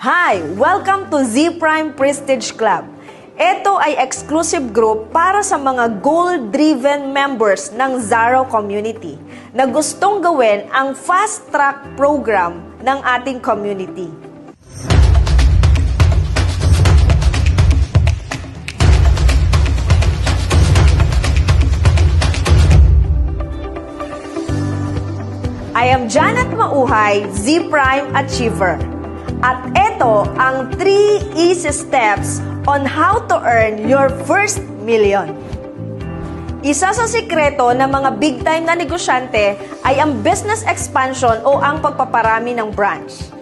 Hi! Welcome to Z-Prime Prestige Club. Ito ay exclusive group para sa mga goal-driven members ng Zaro community na gustong gawin ang fast-track program ng ating community. I am Janet Mauhay, Z-Prime Achiever. At ito ang 3 easy steps on how to earn your first million. Isa sa sikreto ng mga big-time na negosyante ay ang business expansion o ang pagpaparami ng branch.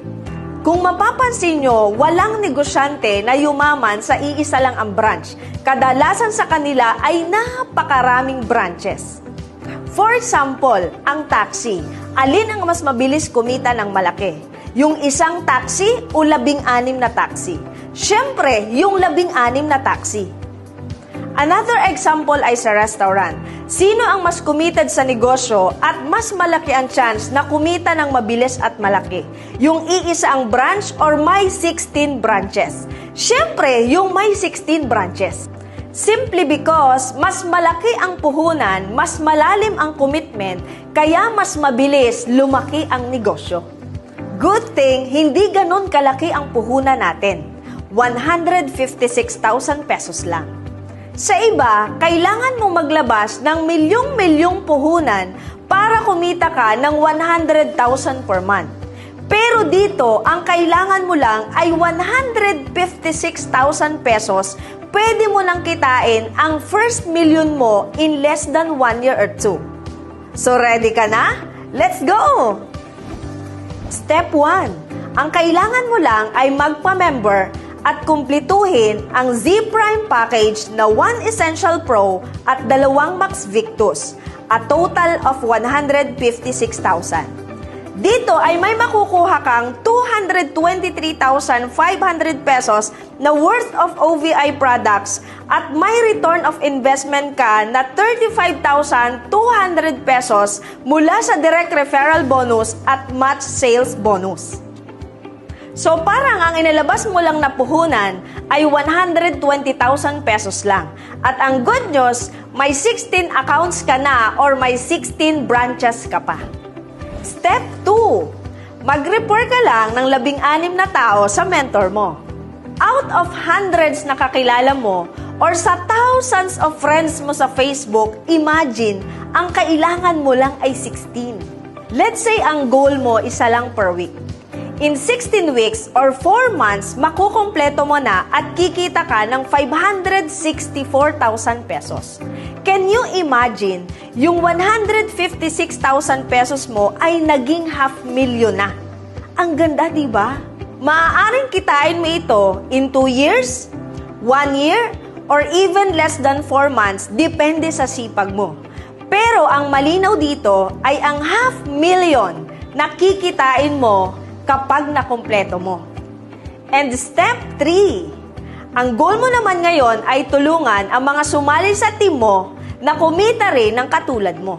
Kung mapapansin nyo, walang negosyante na yumaman sa iisa lang ang branch. Kadalasan sa kanila ay napakaraming branches. For example, ang taxi. Alin ang mas mabilis kumita ng malaki? Yung isang taxi o 16 na taxi? Siyempre, yung 16 na taxi. Another example ay sa restaurant. Sino ang mas committed sa negosyo at mas malaki ang chance na kumita ng mabilis at malaki? Yung iisa ang branch or may 16 branches? Siyempre, yung may 16 branches. Simply because mas malaki ang puhunan, mas malalim ang commitment, kaya mas mabilis lumaki ang negosyo. Good thing, hindi ganun kalaki ang puhunan natin. 156,000 pesos lang. Sa iba, kailangan mong maglabas ng milyong-milyong puhunan para kumita ka ng 100,000 per month. Pero dito, ang kailangan mo lang ay 156,000 pesos, pwede mo nang kitain ang first million mo in less than 1 year or 2. So ready ka na? Let's go! Step 1. Ang kailangan mo lang ay magpa-member at kumplituhin ang Z-Prime package na 1 Essential Pro at 2 Max Victus, a total of 156,000. Dito ay may makukuha kang 223,500 pesos na worth of OVI products at may return of investment ka na 35,200 pesos mula sa direct referral bonus at match sales bonus. So parang ang inilabas mo lang na puhunan ay 120,000 pesos lang. At ang good news, may 16 accounts ka na or may 16 branches ka pa. Step 2. Mag-refer ka lang ng 16 na tao sa mentor mo. Out of hundreds na kakilala mo or sa thousands of friends mo sa Facebook, imagine, ang kailangan mo lang ay 16. Let's say ang goal mo isa lang per week. In 16 weeks or 4 months, makukumpleto mo na at kikita ka ng 564,000 pesos. Can you imagine, yung 156,000 pesos mo ay naging 500,000 na? Ang ganda, di ba? Maaaring kitain mo ito in 2 years, 1 year, or even less than 4 months, depende sa sipag mo. Pero ang malinaw dito ay ang 500,000 na kikitain mo kapag nakumpleto mo. And step 3. Ang goal mo naman ngayon ay tulungan ang mga sumali sa team mo na kumita rin ng katulad mo.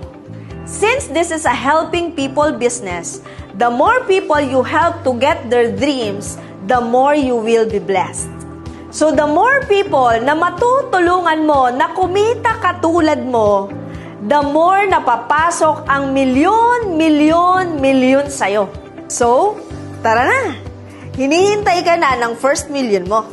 Since this is a helping people business, the more people you help to get their dreams, the more you will be blessed. So the more people na matutulungan mo na kumita katulad mo, the more napapasok ang milyon sa'yo. So, tara na! Hinihintay ka na ng first million mo.